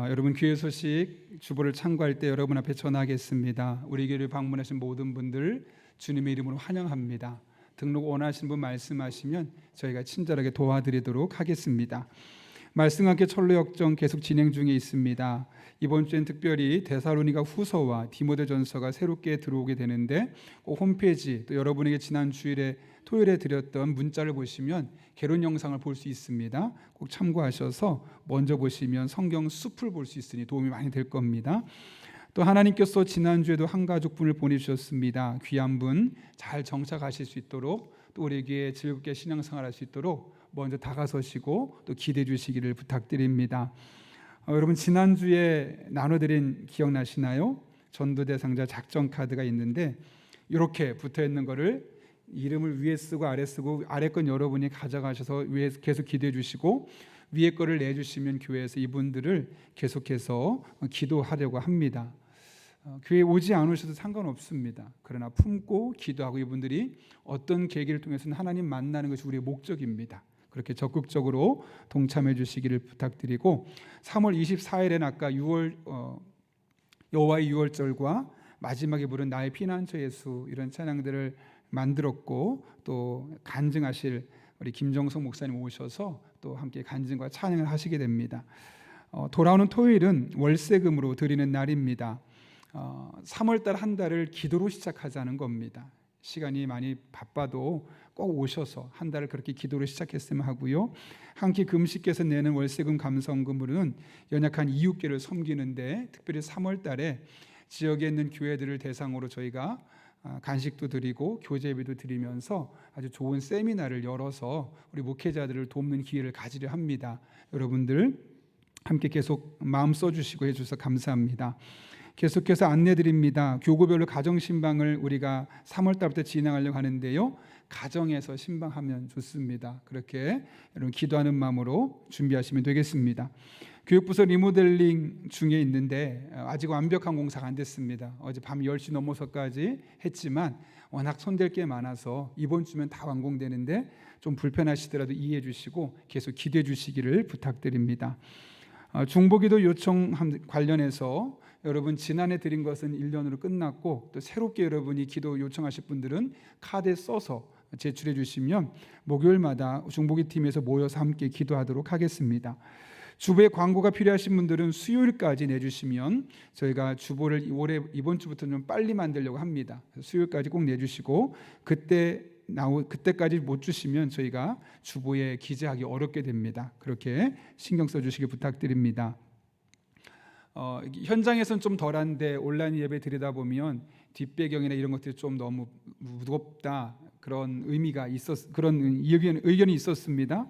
여러분 교회 소식 주보를 참고할 때 여러분 앞에 전하겠습니다. 우리 교회를 방문하신 모든 분들 주님의 이름으로 환영합니다. 등록 원하시는 분 말씀하시면 저희가 친절하게 도와드리도록 하겠습니다. 말씀과 함께 철로 역정 계속 진행 중에 있습니다. 이번 주엔 특별히 데살로니가 후서와 디모데전서가 새롭게 들어오게 되는데 홈페이지 또 여러분에게 지난 주일에 토요일에 드렸던 문자를 보시면 개론 영상을 볼 수 있습니다. 꼭 참고하셔서 먼저 보시면 성경 숲을 볼 수 있으니 도움이 많이 될 겁니다. 또 하나님께서 지난주에도 한 가족분을 보내주셨습니다. 귀한 분 잘 정착하실 수 있도록 또 우리에게 즐겁게 신앙생활할 수 있도록 먼저 다가서시고 또 기대해 주시기를 부탁드립니다. 여러분 지난주에 나눠드린 기억나시나요? 전도대상자 작전 카드가 있는데 이렇게 붙어있는 거를 이름을 위에 쓰고 아래 쓰고 아래 건 여러분이 가져가셔서 위에 계속 기도해 주시고 위에 거를 내주시면 교회에서 이분들을 계속해서 기도하려고 합니다. 교회에 오지 않으셔도 상관없습니다. 그러나 품고 기도하고 이분들이 어떤 계기를 통해서는 하나님 만나는 것이 우리의 목적입니다. 그렇게 적극적으로 동참해 주시기를 부탁드리고 3월 24일에는 아까 여호와의 유월절과 마지막에 부른 나의 피난처 예수 이런 찬양들을 만들었고 또 간증하실 우리 김정석 목사님 오셔서 또 함께 간증과 찬양을 하시게 됩니다. 돌아오는 토요일은 월세금으로 드리는 날입니다. 3월달 한 달을 기도로 시작하자는 겁니다. 시간이 많이 바빠도 꼭 오셔서 한 달을 그렇게 기도로 시작했으면 하고요. 한 끼 금식께서 내는 월세금 감성금으로는 연약한 이웃교를 섬기는데 특별히 3월달에 지역에 있는 교회들을 대상으로 저희가 간식도 드리고 교재비도 드리면서 아주 좋은 세미나를 열어서 우리 목회자들을 돕는 기회를 가지려 합니다. 여러분들 함께 계속 마음 써주시고 해주셔서 감사합니다. 계속해서 안내드립니다. 교구별로 가정신방을 우리가 3월달부터 진행하려고 하는데요. 가정에서 신방하면 좋습니다. 그렇게 여러분 기도하는 마음으로 준비하시면 되겠습니다. 교육부서 리모델링 중에 있는데 아직 완벽한 공사가 안 됐습니다. 어제 밤 10시 넘어서까지 했지만 워낙 손댈 게 많아서 이번 주면 다 완공되는데 좀 불편하시더라도 이해해 주시고 계속 기도해 주시기를 부탁드립니다. 중보기도 요청 관련해서 여러분 지난해 드린 것은 1년으로 끝났고 또 새롭게 여러분이 기도 요청하실 분들은 카드에 써서 제출해 주시면 목요일마다 중보기 팀에서 모여서 함께 기도하도록 하겠습니다. 주보에 광고가 필요하신 분들은 수요일까지 내주시면 저희가 주보를 이번 주부터 좀 빨리 만들려고 합니다. 수요일까지 꼭 내주시고 그때까지 못 주시면 저희가 주보에 기재하기 어렵게 됩니다. 그렇게 신경 써주시기 부탁드립니다. 현장에서는 좀 덜한데 온라인 예배 드리다 보면 뒷배경이나 이런 것들이 좀 너무 무겁다 그런 그런 의견이 있었습니다.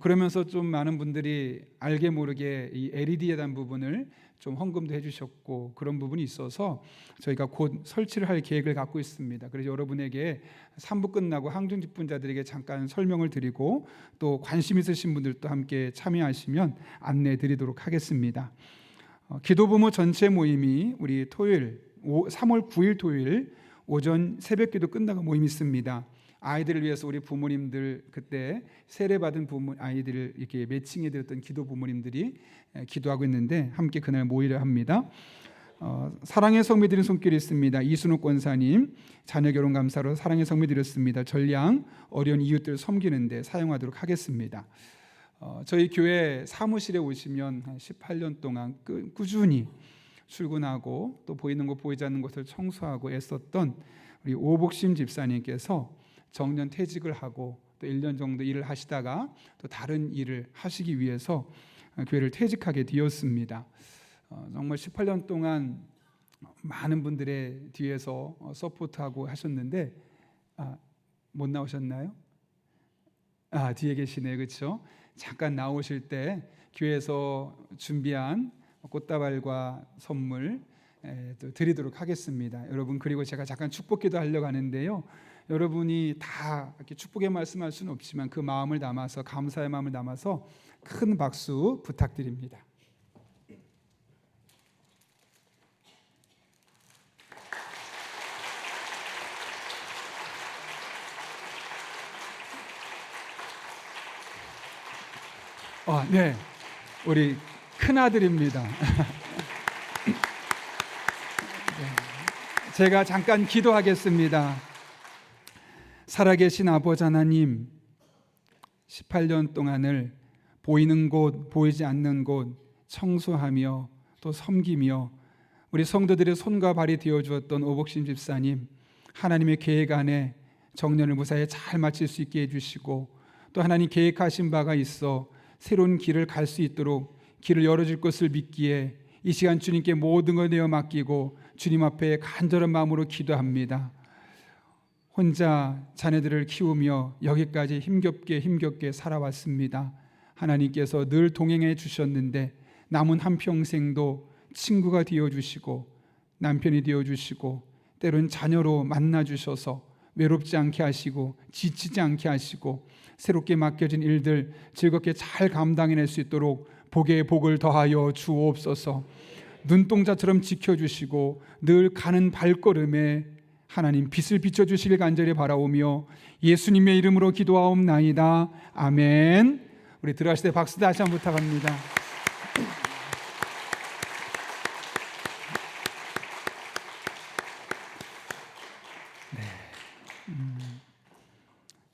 그러면서 좀 많은 분들이 알게 모르게 이 LED에 대한 부분을 좀 헌금도 해주셨고 그런 부분이 있어서 저희가 곧 설치를 할 계획을 갖고 있습니다. 그래서 여러분에게 3부 끝나고 항중직분자들에게 잠깐 설명을 드리고 또 관심 있으신 분들도 함께 참여하시면 안내해 드리도록 하겠습니다. 기도부모 전체 모임이 우리 토요일 3월 9일 토요일 오전 새벽기도 끝나고 모임이 있습니다. 아이들을 위해서 우리 부모님들 그때 세례받은 아이들을 이렇게 매칭해 드렸던 기도 부모님들이 기도하고 있는데 함께 그날 모이려 합니다. 사랑의 성미 드린 손길이 있습니다. 이순옥 권사님 자녀 결혼 감사로 사랑의 성미 드렸습니다. 전량 어려운 이웃들을 섬기는데 사용하도록 하겠습니다. 저희 교회 사무실에 오시면 한 18년 동안 꾸준히 출근하고 또 보이는 것 보이지 않는 것을 청소하고 애썼던 우리 오복심 집사님께서 정년 퇴직을 하고 또 1년 정도 일을 하시다가 또 다른 일을 하시기 위해서 교회를 퇴직하게 되었습니다. 정말 18년 동안 많은 분들의 뒤에서 서포트하고 하셨는데 못 나오셨나요? 뒤에 계시네요. 그렇죠? 잠깐 나오실 때 교회에서 준비한 꽃다발과 선물 또 드리도록 하겠습니다. 여러분 그리고 제가 잠깐 축복기도 하려고 하는데요. 여러분이 다 이렇게 축복의 말씀할 수는 없지만 그 마음을 담아서 감사의 마음을 담아서 큰 박수 부탁드립니다. 네, 우리 큰아들입니다. 제가 잠깐 기도하겠습니다. 살아계신 아버지 하나님, 18년 동안을 보이는 곳, 보이지 않는 곳 청소하며 또 섬기며 우리 성도들의 손과 발이 되어주었던 오복심 집사님, 하나님의 계획 안에 정년을 무사히 잘 마칠 수 있게 해주시고 또 하나님 계획하신 바가 있어 새로운 길을 갈 수 있도록 길을 열어줄 것을 믿기에 이 시간 주님께 모든 걸 내어 맡기고 주님 앞에 간절한 마음으로 기도합니다. 혼자 자녀들을 키우며 여기까지 힘겹게 살아왔습니다. 하나님께서 늘 동행해 주셨는데 남은 한평생도 친구가 되어주시고 남편이 되어주시고 때론 자녀로 만나주셔서 외롭지 않게 하시고 지치지 않게 하시고 새롭게 맡겨진 일들 즐겁게 잘 감당해낼 수 있도록 복에 복을 더하여 주옵소서. 눈동자처럼 지켜주시고 늘 가는 발걸음에 하나님 빛을 비춰주시길 간절히 바라오며 예수님의 이름으로 기도하옵나이다. 아멘. 우리 들어가실 때 박수 다시 한번 부탁합니다.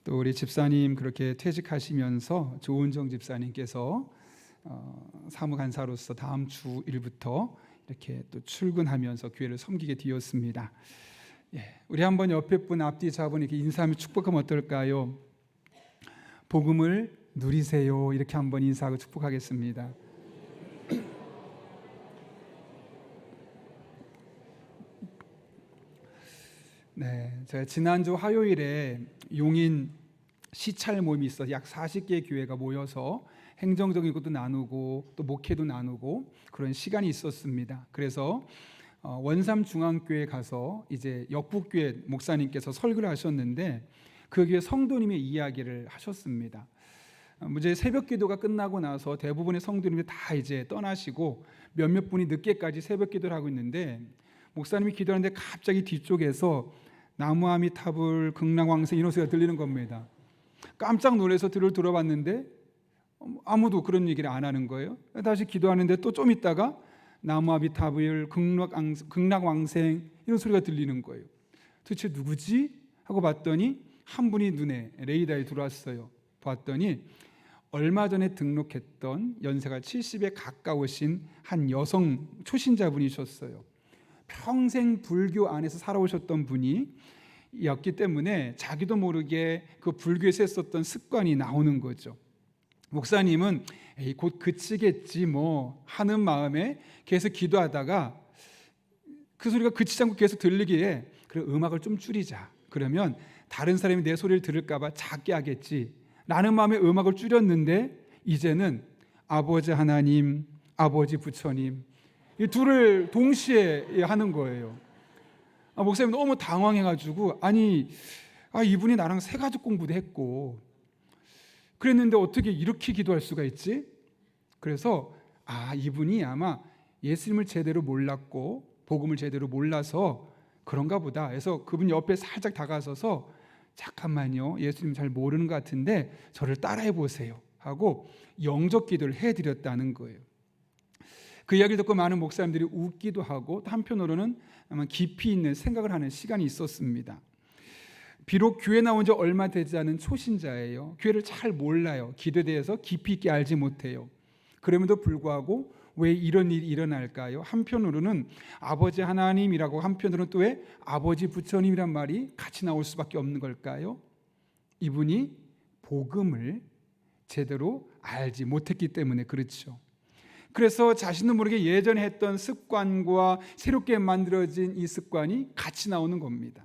또 우리 집사님 그렇게 퇴직하시면서 조은정 집사님께서 사무간사로서 다음 주 일부터 이렇게 또 출근하면서 교회를 섬기게 되었습니다. 우리 한번 옆에 분 앞뒤 잡은 이렇게 인사하며 축복하면 어떨까요? 복음을 누리세요. 이렇게 한번 인사하고 축복하겠습니다. 네, 제가 지난주 화요일에 용인 시찰 모임이 있어서 약 40개의 교회가 모여서 행정적인 것도 나누고 또 목회도 나누고 그런 시간이 있었습니다. 그래서 원삼 중앙교회 가서 이제 역북교회 목사님께서 설교를 하셨는데 그 교회 성도님의 이야기를 하셨습니다. 이제 새벽 기도가 끝나고 나서 대부분의 성도님이 다 이제 떠나시고 몇몇 분이 늦게까지 새벽 기도를 하고 있는데 목사님이 기도하는데 갑자기 뒤쪽에서 나무아미타불 극락왕생 이런 소리가 들리는 겁니다. 깜짝 놀라서 뒤를 돌아봤는데 아무도 그런 얘기를 안 하는 거예요. 다시 기도하는데 또 좀 있다가 나무아미타불 극락왕생 이런 소리가 들리는 거예요. 도대체 누구지? 하고 봤더니 한 분이 눈에 레이더에 들어왔어요. 봤더니 얼마 전에 등록했던 연세가 70에 가까우신 한 여성 초신자분이셨어요. 평생 불교 안에서 살아오셨던 분이었기 때문에 자기도 모르게 그 불교에서 했었던 습관이 나오는 거죠. 목사님은 곧 그치겠지 뭐 하는 마음에 계속 기도하다가 그 소리가 그치지 않고 계속 들리기에 그래 음악을 좀 줄이자. 그러면 다른 사람이 내 소리를 들을까 봐 작게 하겠지 라는 마음에 음악을 줄였는데 이제는 아버지 하나님, 아버지 부처님 이 둘을 동시에 하는 거예요. 목사님 너무 당황해가지고 이분이 나랑 새가족 공부도 했고 그랬는데 어떻게 이렇게 기도할 수가 있지? 그래서 이분이 아마 예수님을 제대로 몰랐고 복음을 제대로 몰라서 그런가 보다 해서 그분 옆에 살짝 다가서서 잠깐만요, 예수님 잘 모르는 것 같은데 저를 따라해 보세요 하고 영접 기도를 해드렸다는 거예요. 그 이야기를 듣고 많은 목사님들이 웃기도 하고 또 한편으로는 아마 깊이 있는 생각을 하는 시간이 있었습니다. 비록 교회 나온 지 얼마 되지 않은 초신자예요. 교회를 잘 몰라요. 기도에 대해서 깊이 있게 알지 못해요. 그럼에도 불구하고 왜 이런 일이 일어날까요? 한편으로는 아버지 하나님이라고 한편으로는 또 왜 아버지 부처님이란 말이 같이 나올 수밖에 없는 걸까요? 이분이 복음을 제대로 알지 못했기 때문에 그렇죠. 그래서 자신도 모르게 예전에 했던 습관과 새롭게 만들어진 이 습관이 같이 나오는 겁니다.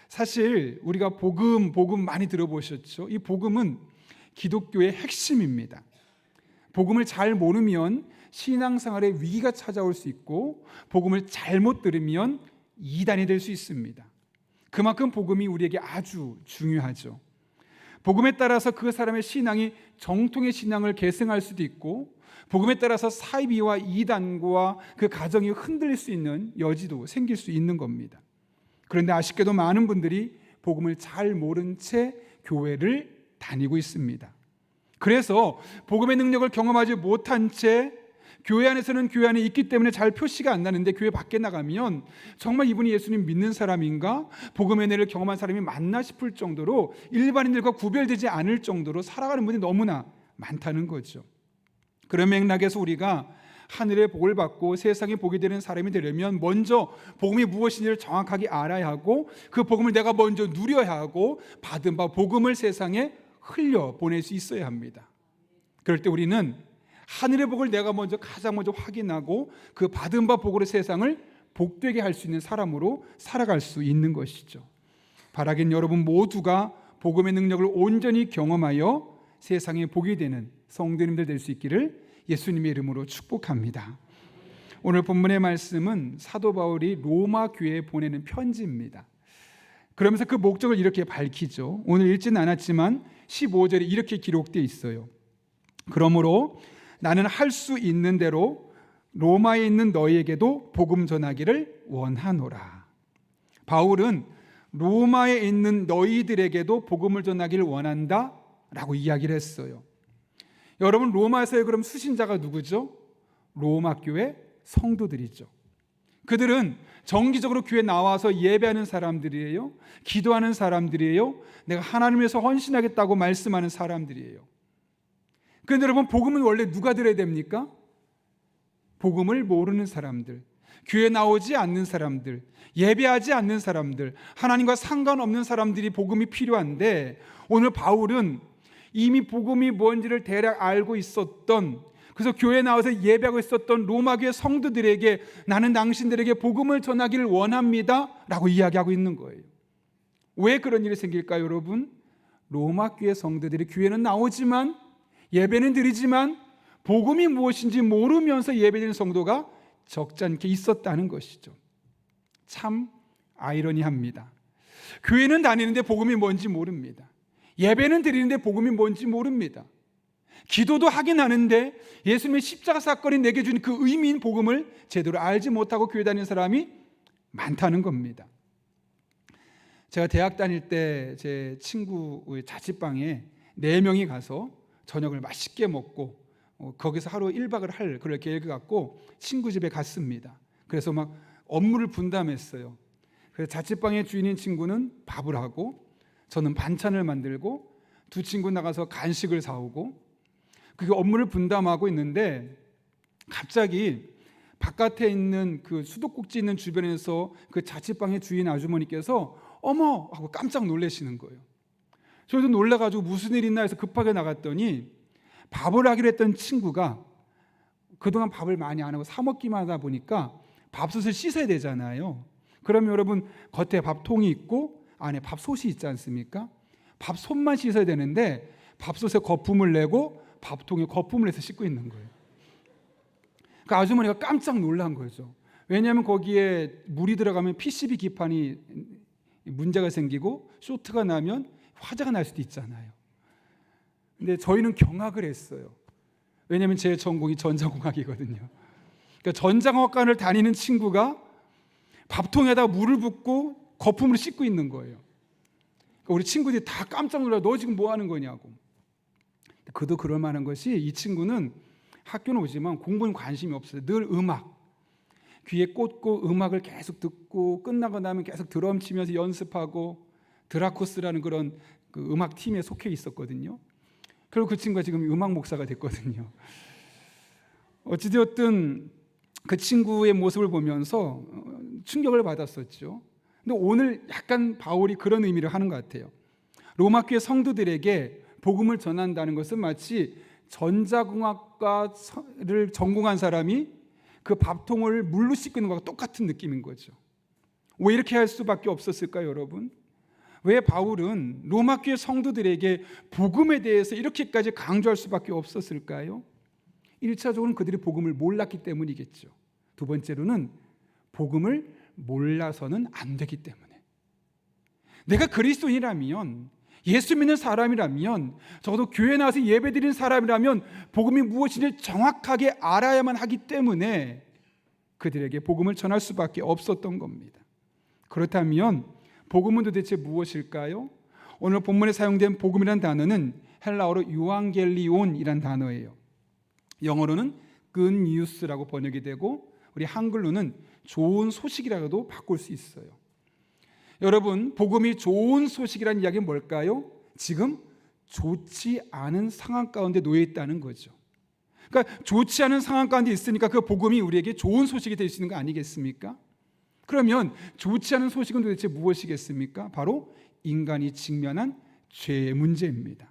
사실 우리가 복음 많이 들어보셨죠? 이 복음은 기독교의 핵심입니다. 복음을 잘 모르면 신앙생활에 위기가 찾아올 수 있고 복음을 잘못 들으면 이단이 될 수 있습니다. 그만큼 복음이 우리에게 아주 중요하죠. 복음에 따라서 그 사람의 신앙이 정통의 신앙을 계승할 수도 있고 복음에 따라서 사이비와 이단과 그 가정이 흔들릴 수 있는 여지도 생길 수 있는 겁니다. 그런데 아쉽게도 많은 분들이 복음을 잘 모른 채 교회를 다니고 있습니다. 그래서 복음의 능력을 경험하지 못한 채 교회 안에서는 교회 안에 있기 때문에 잘 표시가 안 나는데 교회 밖에 나가면 정말 이분이 예수님 믿는 사람인가? 복음의 은혜를 경험한 사람이 맞나 싶을 정도로 일반인들과 구별되지 않을 정도로 살아가는 분이 너무나 많다는 거죠. 그런 맥락에서 우리가 하늘의 복을 받고 세상에 복이 되는 사람이 되려면 먼저 복음이 무엇인지를 정확하게 알아야 하고 그 복음을 내가 먼저 누려야 하고 받은 바 복음을 세상에 흘려보낼 수 있어야 합니다. 그럴 때 우리는 하늘의 복을 내가 가장 먼저 확인하고 그 받은 바 복으로 세상을 복되게 할 수 있는 사람으로 살아갈 수 있는 것이죠. 바라긴 여러분 모두가 복음의 능력을 온전히 경험하여 세상에 복이 되는 성도님들 될 수 있기를 예수님의 이름으로 축복합니다. 오늘 본문의 말씀은 사도 바울이 로마 교회에 보내는 편지입니다. 그러면서 그 목적을 이렇게 밝히죠. 오늘 읽지는 않았지만 15절에 이렇게 기록되어 있어요. 그러므로 나는 할 수 있는 대로 로마에 있는 너희에게도 복음 전하기를 원하노라. 바울은 로마에 있는 너희들에게도 복음을 전하기를 원한다 라고 이야기를 했어요. 여러분, 로마에서의 그럼 수신자가 누구죠? 로마 교회 성도들이죠. 그들은 정기적으로 교회에 나와서 예배하는 사람들이에요. 기도하는 사람들이에요. 내가 하나님을 위해서 헌신하겠다고 말씀하는 사람들이에요. 그런데 여러분, 복음은 원래 누가 들어야 됩니까? 복음을 모르는 사람들, 교회에 나오지 않는 사람들, 예배하지 않는 사람들, 하나님과 상관없는 사람들이 복음이 필요한데, 오늘 바울은 이미 복음이 뭔지를 대략 알고 있었던, 그래서 교회에 나와서 예배하고 있었던 로마 교회 성도들에게 나는 당신들에게 복음을 전하기를 원합니다 라고 이야기하고 있는 거예요. 왜 그런 일이 생길까요, 여러분? 로마 교회 성도들이 교회는 나오지만 예배는 드리지만 복음이 무엇인지 모르면서 예배드리는 성도가 적지 않게 있었다는 것이죠. 참 아이러니합니다. 교회는 다니는데 복음이 뭔지 모릅니다. 예배는 드리는데 복음이 뭔지 모릅니다. 기도도 하긴 하는데 예수님의 십자가 사건이 내게 준 그 의미인 복음을 제대로 알지 못하고 교회 다니는 사람이 많다는 겁니다. 제가 대학 다닐 때 제 친구의 자취방에 4명이 가서 저녁을 맛있게 먹고 거기서 하루 1박을 할 그럴 계획을 갖고 친구 집에 갔습니다. 그래서 막 업무를 분담했어요. 그래서 자취방의 주인인 친구는 밥을 하고 저는 반찬을 만들고 두 친구 나가서 간식을 사오고 그 업무를 분담하고 있는데 갑자기 바깥에 있는 그 수도꼭지 있는 주변에서 그 자취방의 주인 아주머니께서 어머 하고 깜짝 놀라시는 거예요. 저도 놀라가지고 무슨 일 있나 해서 급하게 나갔더니 밥을 하기로 했던 친구가 그동안 밥을 많이 안 하고 사 먹기만 하다 보니까 밥솥을 씻어야 되잖아요. 그러면 여러분 겉에 밥통이 있고 안에 밥솥이 있지 않습니까? 밥솥만 씻어야 되는데 밥솥에 거품을 내고 밥통에 거품을 내서 씻고 있는 거예요. 그 아주머니가 깜짝 놀란 거죠. 왜냐하면 거기에 물이 들어가면 PCB 기판이 문제가 생기고 쇼트가 나면 화재가 날 수도 있잖아요. 근데 저희는 경악을 했어요. 왜냐하면 제 전공이 전자공학이거든요. 그러니까 전자공학과를 다니는 친구가 밥통에다 물을 붓고 거품으로 씻고 있는 거예요. 그러니까 우리 친구들이 다 깜짝 놀라 너 지금 뭐 하는 거냐고. 그도 그럴 만한 것이 이 친구는 학교는 오지만 공부는 관심이 없어요. 늘 음악 귀에 꽂고 음악을 계속 듣고 끝나고 나면 계속 드럼 치면서 연습하고 드라코스라는 그런 그 음악 팀에 속해 있었거든요. 그리고 그 친구가 지금 음악 목사가 됐거든요. 어찌되었든 그 친구의 모습을 보면서 충격을 받았었죠. 근데 오늘 약간 바울이 그런 의미를 하는 것 같아요. 로마 교회 성도들에게 복음을 전한다는 것은 마치 전자공학과를 전공한 사람이 그 밥통을 물로 씻고 있는 것과 똑같은 느낌인 거죠. 왜 이렇게 할 수밖에 없었을까요, 여러분? 왜 바울은 로마 교회 성도들에게 복음에 대해서 이렇게까지 강조할 수밖에 없었을까요? 1차적으로는 그들이 복음을 몰랐기 때문이겠죠. 두 번째로는 복음을 몰라서는 안 되기 때문에. 내가 그리스도인이라면, 예수 믿는 사람이라면, 적어도 교회 나와서 예배드리는 사람이라면 복음이 무엇인지 정확하게 알아야만 하기 때문에 그들에게 복음을 전할 수밖에 없었던 겁니다. 그렇다면 복음은 도대체 무엇일까요? 오늘 본문에 사용된 복음이라는 단어는 헬라어로 유앙겔리온이란 단어예요. 영어로는 good news라고 번역이 되고 우리 한글로는 좋은 소식이라고도 바꿀 수 있어요. 여러분, 복음이 좋은 소식이라는 이야기는 뭘까요? 지금 좋지 않은 상황 가운데 놓여 있다는 거죠. 그러니까 좋지 않은 상황 가운데 있으니까 그 복음이 우리에게 좋은 소식이 될 수 있는 거 아니겠습니까? 그러면 좋지 않은 소식은 도대체 무엇이겠습니까? 바로 인간이 직면한 죄의 문제입니다.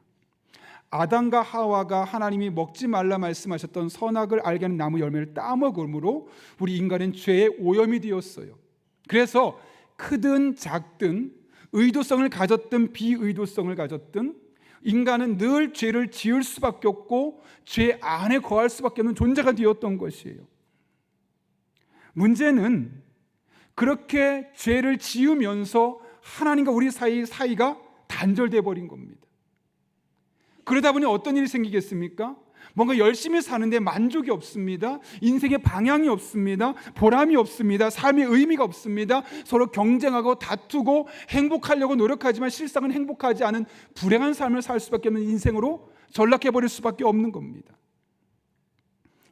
아담과 하와가 하나님이 먹지 말라 말씀하셨던 선악을 알게 하는 나무 열매를 따먹음으로 우리 인간은 죄의 오염이 되었어요. 그래서 크든 작든 의도성을 가졌든 비의도성을 가졌든 인간은 늘 죄를 지을 수밖에 없고 죄 안에 거할 수밖에 없는 존재가 되었던 것이에요. 문제는 그렇게 죄를 지으면서 하나님과 우리 사이가 단절돼 버린 겁니다. 그러다 보니 어떤 일이 생기겠습니까? 뭔가 열심히 사는데 만족이 없습니다. 인생의 방향이 없습니다. 보람이 없습니다. 삶의 의미가 없습니다. 서로 경쟁하고 다투고 행복하려고 노력하지만 실상은 행복하지 않은 불행한 삶을 살 수밖에 없는 인생으로 전락해버릴 수밖에 없는 겁니다.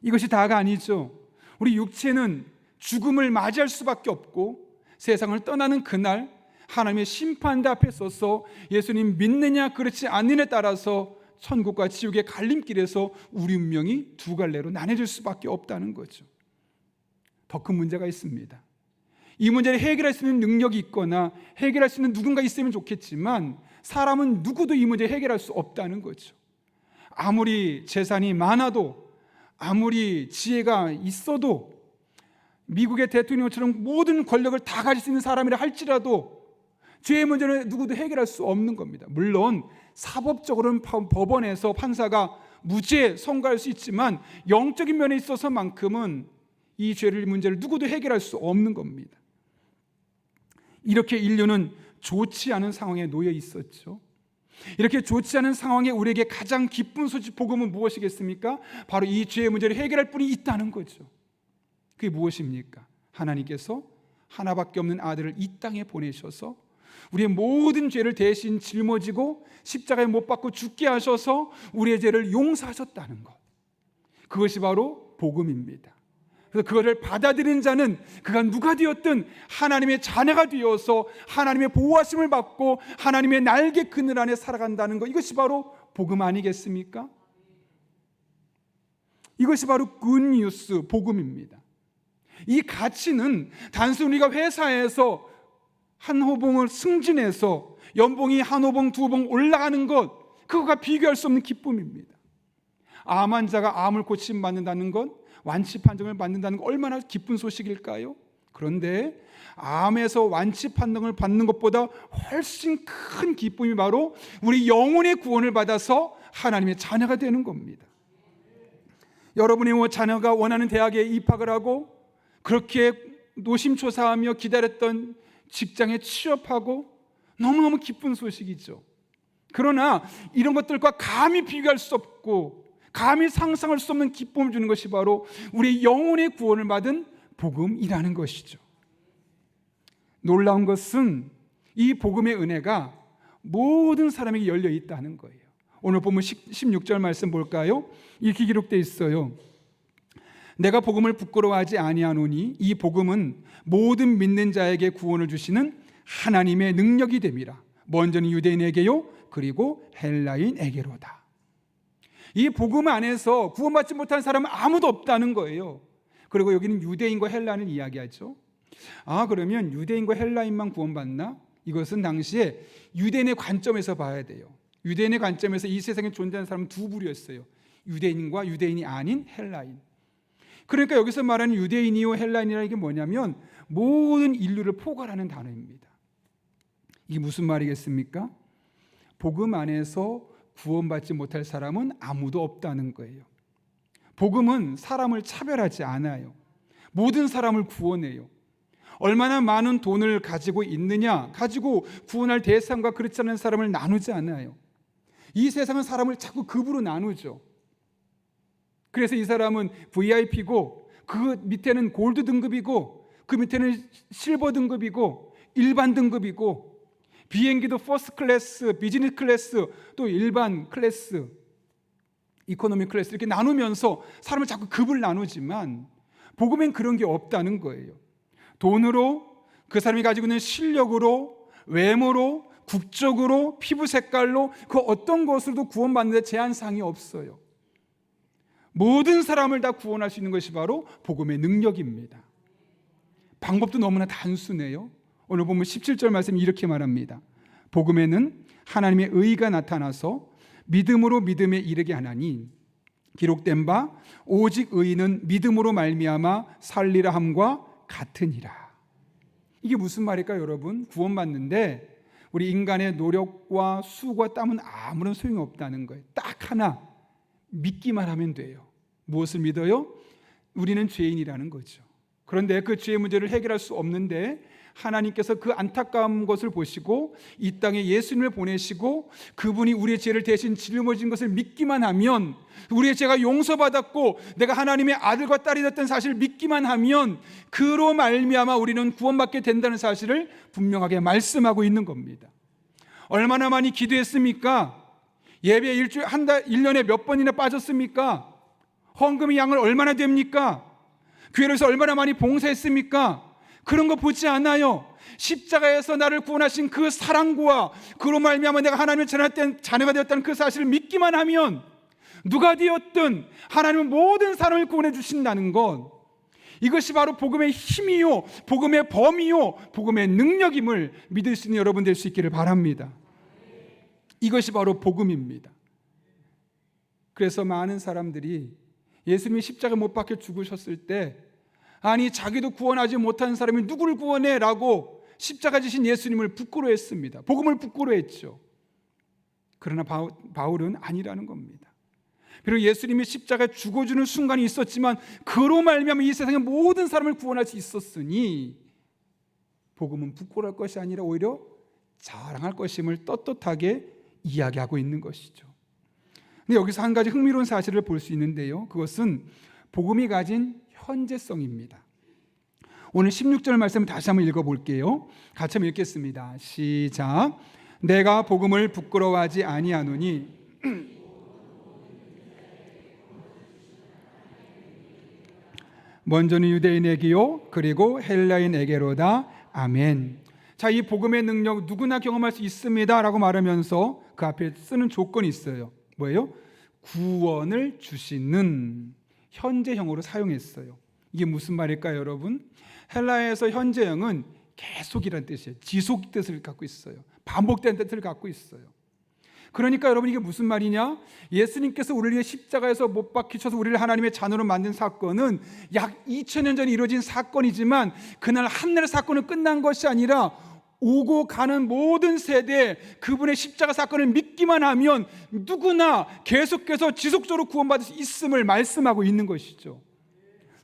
이것이 다가 아니죠. 우리 육체는 죽음을 맞이할 수밖에 없고 세상을 떠나는 그날 하나님의 심판대 앞에 서서 예수님 믿느냐 그렇지 않느냐에 따라서 천국과 지옥의 갈림길에서 우리 운명이 두 갈래로 나눠질 수밖에 없다는 거죠. 더 큰 문제가 있습니다. 이 문제를 해결할 수 있는 능력이 있거나 해결할 수 있는 누군가 있으면 좋겠지만 사람은 누구도 이 문제를 해결할 수 없다는 거죠. 아무리 재산이 많아도 아무리 지혜가 있어도 미국의 대통령처럼 모든 권력을 다 가질 수 있는 사람이라 할지라도 죄의 문제는 누구도 해결할 수 없는 겁니다. 물론 사법적으로는 법원에서 판사가 무죄 선고할 수 있지만 영적인 면에 있어서만큼은 이 죄를 문제를 누구도 해결할 수 없는 겁니다. 이렇게 인류는 좋지 않은 상황에 놓여 있었죠. 이렇게 좋지 않은 상황에 우리에게 가장 기쁜 소식 복음은 무엇이겠습니까? 바로 이 죄의 문제를 해결할 분이 있다는 거죠. 그게 무엇입니까? 하나님께서 하나밖에 없는 아들을 이 땅에 보내셔서 우리의 모든 죄를 대신 짊어지고 십자가에 못 박고 죽게 하셔서 우리의 죄를 용서하셨다는 것, 그것이 바로 복음입니다. 그래서 그것을 받아들이는 자는 그가 누가 되었든 하나님의 자녀가 되어서 하나님의 보호하심을 받고 하나님의 날개 그늘 안에 살아간다는 것, 이것이 바로 복음 아니겠습니까? 이것이 바로 굿뉴스, 복음입니다. 이 가치는 단순히 우리가 회사에서 한 호봉을 승진해서 연봉이 한 호봉 두 호봉 올라가는 것, 그거가 비교할 수 없는 기쁨입니다. 암 환자가 암을 고침 받는다는 것, 완치 판정을 받는다는 것, 얼마나 기쁜 소식일까요? 그런데 암에서 완치 판정을 받는 것보다 훨씬 큰 기쁨이 바로 우리 영혼의 구원을 받아서 하나님의 자녀가 되는 겁니다. 여러분의 자녀가 원하는 대학에 입학을 하고 그렇게 노심초사하며 기다렸던 직장에 취업하고 너무너무 기쁜 소식이죠. 그러나 이런 것들과 감히 비교할 수 없고 감히 상상할 수 없는 기쁨을 주는 것이 바로 우리 영혼의 구원을 받은 복음이라는 것이죠. 놀라운 것은 이 복음의 은혜가 모든 사람에게 열려 있다는 거예요. 오늘 보면 16절 말씀 볼까요? 이렇게 기록되어 있어요. 내가 복음을 부끄러워하지 아니하노니 이 복음은 모든 믿는 자에게 구원을 주시는 하나님의 능력이 됨이라. 먼저는 유대인에게요 그리고 헬라인에게로다. 이 복음 안에서 구원받지 못한 사람은 아무도 없다는 거예요. 그리고 여기는 유대인과 헬라인을 이야기하죠. 그러면 유대인과 헬라인만 구원받나? 이것은 당시에 유대인의 관점에서 봐야 돼요. 유대인의 관점에서 이 세상에 존재하는 사람은 두 부류였어요. 유대인과 유대인이 아닌 헬라인. 그러니까 여기서 말하는 유대인이요 헬라인이라는 게 뭐냐면 모든 인류를 포괄하는 단어입니다. 이게 무슨 말이겠습니까? 복음 안에서 구원받지 못할 사람은 아무도 없다는 거예요. 복음은 사람을 차별하지 않아요. 모든 사람을 구원해요. 얼마나 많은 돈을 가지고 있느냐, 가지고 구원할 대상과 그렇지 않은 사람을 나누지 않아요. 이 세상은 사람을 자꾸 급으로 나누죠. 그래서 이 사람은 VIP고 그 밑에는 골드 등급이고 그 밑에는 실버 등급이고 일반 등급이고 비행기도 퍼스트 클래스, 비즈니스 클래스, 또 일반 클래스. 이코노미 클래스 이렇게 나누면서 사람을 자꾸 급을 나누지만 복음엔 그런 게 없다는 거예요. 돈으로, 그 사람이 가지고 있는 실력으로, 외모로, 국적으로, 피부 색깔로 그 어떤 것으로도 구원받는 데 제한사항이 없어요. 모든 사람을 다 구원할 수 있는 것이 바로 복음의 능력입니다. 방법도 너무나 단순해요. 오늘 보면 17절 말씀이 이렇게 말합니다. 복음에는 하나님의 의가 나타나서 믿음으로 믿음에 이르게 하나니 기록된 바 오직 의인은 믿음으로 말미암아 살리라 함과 같으니라. 이게 무슨 말일까요, 여러분? 구원받는데 우리 인간의 노력과 수고와 땀은 아무런 소용이 없다는 거예요. 딱 하나, 믿기만 하면 돼요. 무엇을 믿어요? 우리는 죄인이라는 거죠. 그런데 그 죄의 문제를 해결할 수 없는데 하나님께서 그 안타까운 것을 보시고 이 땅에 예수님을 보내시고 그분이 우리의 죄를 대신 짊어진 것을 믿기만 하면, 우리의 죄가 용서받았고 내가 하나님의 아들과 딸이 됐던 사실을 믿기만 하면 그로 말미암아 우리는 구원받게 된다는 사실을 분명하게 말씀하고 있는 겁니다. 얼마나 많이 기도했습니까? 예배 일주일 한 달 1년에 몇 번이나 빠졌습니까? 헌금의 양을 얼마나 됩니까? 교회에서 얼마나 많이 봉사했습니까? 그런 거 보지 않아요. 십자가에서 나를 구원하신 그 사랑과 그로 말미암아 내가 하나님의 자녀가 되었다는 그 사실을 믿기만 하면 누가 되었든 하나님은 모든 사람을 구원해 주신다는 것, 이것이 바로 복음의 힘이요, 복음의 범위요, 복음의 능력임을 믿을 수 있는 여러분 될 수 있기를 바랍니다. 이것이 바로 복음입니다. 그래서 많은 사람들이 예수님이 십자가 못 박혀 죽으셨을 때, 아니 자기도 구원하지 못하는 사람이 누구를 구원해? 라고 십자가 지신 예수님을 부끄러워했습니다. 복음을 부끄러워했죠. 그러나 바울은 아니라는 겁니다. 비록 예수님이 십자가에 죽어주는 순간이 있었지만 그로 말미암아 이 세상의 모든 사람을 구원할 수 있었으니 복음은 부끄러울 것이 아니라 오히려 자랑할 것임을 떳떳하게 이야기하고 있는 것이죠. 근데 여기서 한 가지 흥미로운 사실을 볼 수 있는데요, 그것은 복음이 가진 현재성입니다. 오늘 16절 말씀 다시 한번 읽어볼게요. 같이 한번 읽겠습니다. 시작. 내가 복음을 부끄러워하지 아니하노니 먼저는 유대인에게요 그리고 헬라인에게로다. 아멘. 자, 이 복음의 능력 누구나 경험할 수 있습니다 라고 말하면서 그 앞에 쓰는 조건이 있어요. 뭐예요? 구원을 주시는 현재형으로 사용했어요. 이게 무슨 말일까요, 여러분? 헬라에서 현재형은 계속이라는 뜻이에요. 지속 뜻을 갖고 있어요. 반복된 뜻을 갖고 있어요. 그러니까 여러분 이게 무슨 말이냐? 예수님께서 우리를 위해 십자가에서 못 박히셔서 우리를 하나님의 자녀로 만든 사건은 약 2000년 전에 이루어진 사건이지만 그날 한날 사건은 끝난 것이 아니라 오고 가는 모든 세대에 그분의 십자가 사건을 믿기만 하면 누구나 계속해서 지속적으로 구원받을 수 있음을 말씀하고 있는 것이죠.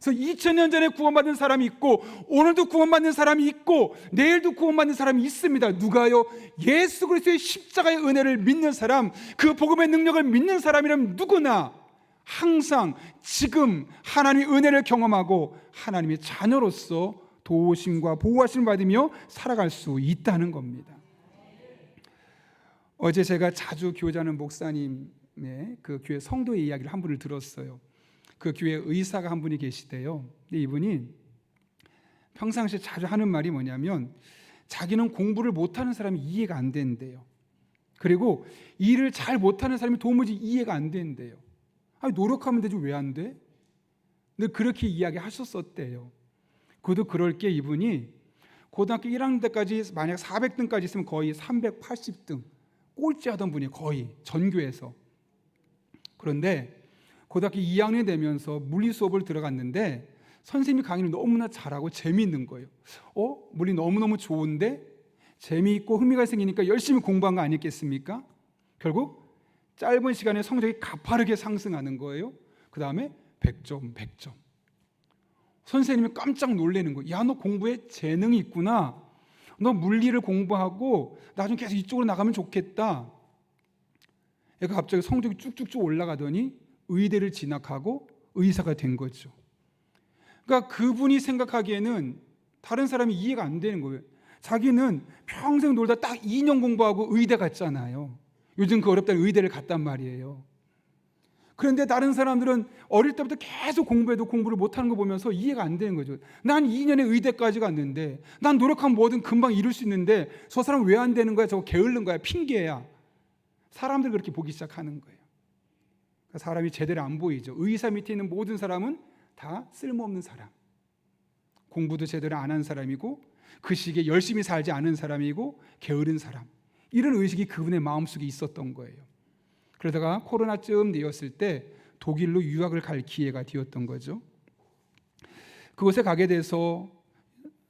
그래서 2000년 전에 구원받은 사람이 있고 오늘도 구원받는 사람이 있고 내일도 구원받는 사람이 있습니다. 누가요? 예수 그리스도의 십자가의 은혜를 믿는 사람, 그 복음의 능력을 믿는 사람이라면 누구나 항상 지금 하나님의 은혜를 경험하고 하나님의 자녀로서 도우심과 보호하심을 받으며 살아갈 수 있다는 겁니다. 어제 제가 자주 교제하는 목사님의 그 교회 성도의 이야기를 한 분을 들었어요. 그 교회 의사가 한 분이 계시대요. 근데 이분이 평상시에 자주 하는 말이 뭐냐면 자기는 공부를 못하는 사람이 이해가 안 된대요. 그리고 일을 잘 못하는 사람이 도무지 이해가 안 된대요. 아니, 노력하면 되지 왜 안 돼? 근데 그렇게 이야기하셨었대요. 그도 그럴 게 이분이 고등학교 1학년 때까지 만약 400등까지 있으면 거의 380등 꼴찌하던 분이 거의 전교에서. 그런데 고등학교 2학년이 되면서 물리 수업을 들어갔는데 선생님이 강의를 너무나 잘하고 재미있는 거예요. 물리 너무너무 좋은데 재미있고 흥미가 생기니까 열심히 공부한 거 아니겠습니까? 결국 짧은 시간에 성적이 가파르게 상승하는 거예요. 그 다음에 100점, 100점. 선생님이 깜짝 놀라는 거예요. 야, 너 공부에 재능이 있구나. 너 물리를 공부하고 나중에 계속 이쪽으로 나가면 좋겠다. 애가 갑자기 성적이 쭉쭉쭉 올라가더니 의대를 진학하고 의사가 된 거죠. 그러니까 그분이 생각하기에는 다른 사람이 이해가 안 되는 거예요. 자기는 평생 놀다 딱 2년 공부하고 의대 갔잖아요. 요즘 그 어렵다는 의대를 갔단 말이에요. 그런데 다른 사람들은 어릴 때부터 계속 공부해도 공부를 못하는 거 보면서 이해가 안 되는 거죠. 난 2년에 의대까지 갔는데, 난 노력하면 뭐든 금방 이룰 수 있는데 저 사람 왜 안 되는 거야? 저거 게으른 거야? 핑계야. 사람들 그렇게 보기 시작하는 거예요. 그러니까 사람이 제대로 안 보이죠. 의사 밑에 있는 모든 사람은 다 쓸모없는 사람, 공부도 제대로 안 한 사람이고 그 시기에 열심히 살지 않은 사람이고 게으른 사람, 이런 의식이 그분의 마음속에 있었던 거예요. 그러다가 코로나쯤 되었을 때 독일로 유학을 갈 기회가 되었던 거죠. 그곳에 가게 돼서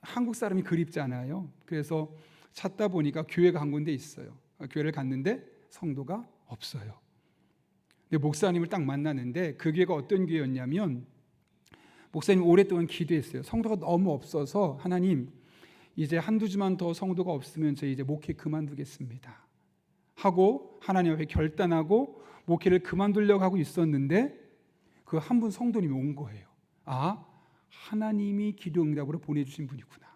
한국 사람이 그립잖아요. 그래서 찾다 보니까 교회가 한 군데 있어요. 교회를 갔는데 성도가 없어요. 근데 목사님을 딱 만나는데 그 교회가 어떤 교회였냐면, 목사님 오랫동안 기도했어요. 성도가 너무 없어서 하나님, 이제 한두 주만 더 성도가 없으면 저희 이제 목회 그만두겠습니다 하고 하나님 앞에 결단하고 목회를 그만두려고 하고 있었는데 그 한 분 성도님이 온 거예요. 아, 하나님이 기도 응답으로 보내주신 분이구나.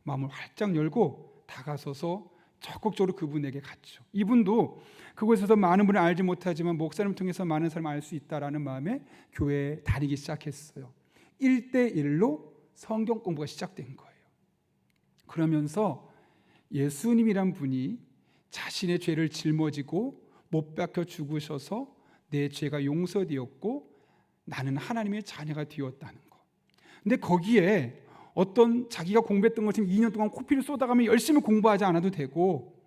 마음을 활짝 열고 다가서서 적극적으로 그분에게 갔죠. 이분도 그곳에서 많은 분을 알지 못하지만 목사님을 통해서 많은 사람을 알 수 있다라는 마음에 교회에 다니기 시작했어요. 1대1로 성경 공부가 시작된 거예요. 그러면서 예수님이란 분이 자신의 죄를 짊어지고 못 박혀 죽으셔서 내 죄가 용서되었고 나는 하나님의 자녀가 되었다는 거. 근데 거기에 어떤 자기가 공부했던 것처럼 2년 동안 코피를 쏟아가며 열심히 공부하지 않아도 되고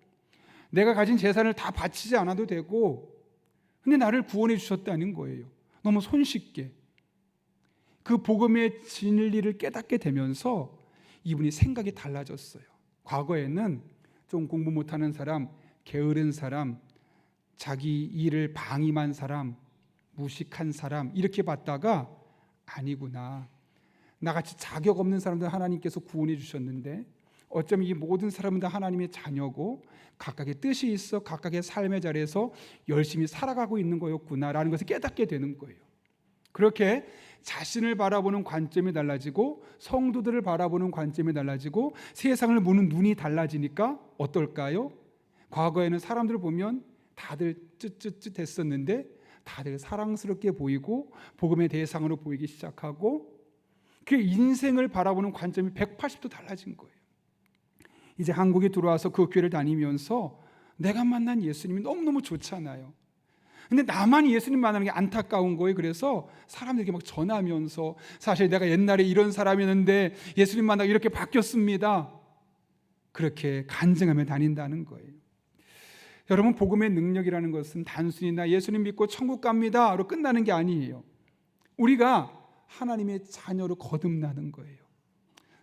내가 가진 재산을 다 바치지 않아도 되고, 근데 나를 구원해 주셨다는 거예요. 너무 손쉽게 그 복음의 진리를 깨닫게 되면서 이분이 생각이 달라졌어요. 과거에는 좀 공부 못하는 사람, 게으른 사람, 자기 일을 방임한 사람, 무식한 사람 이렇게 봤다가 아니구나, 나같이 자격 없는 사람들 하나님께서 구원해 주셨는데 어쩌면 이 모든 사람은 다 하나님의 자녀고 각각의 뜻이 있어 각각의 삶의 자리에서 열심히 살아가고 있는 거였구나라는 것을 깨닫게 되는 거예요. 그렇게 자신을 바라보는 관점이 달라지고 성도들을 바라보는 관점이 달라지고 세상을 보는 눈이 달라지니까 어떨까요? 과거에는 사람들을 보면 다들 쯧쯧쯧 했었는데 다들 사랑스럽게 보이고 복음의 대상으로 보이기 시작하고 그 인생을 바라보는 관점이 180도 달라진 거예요. 이제 한국에 들어와서 그 교회를 다니면서 내가 만난 예수님이 너무너무 좋잖아요. 근데 나만 예수님 만나는 게 안타까운 거예요. 그래서 사람들에게 막 전하면서 사실 내가 옛날에 이런 사람이었는데 예수님 만나고 이렇게 바뀌었습니다, 그렇게 간증하며 다닌다는 거예요. 여러분, 복음의 능력이라는 것은 단순히 나 예수님 믿고 천국 갑니다로 끝나는 게 아니에요. 우리가 하나님의 자녀로 거듭나는 거예요.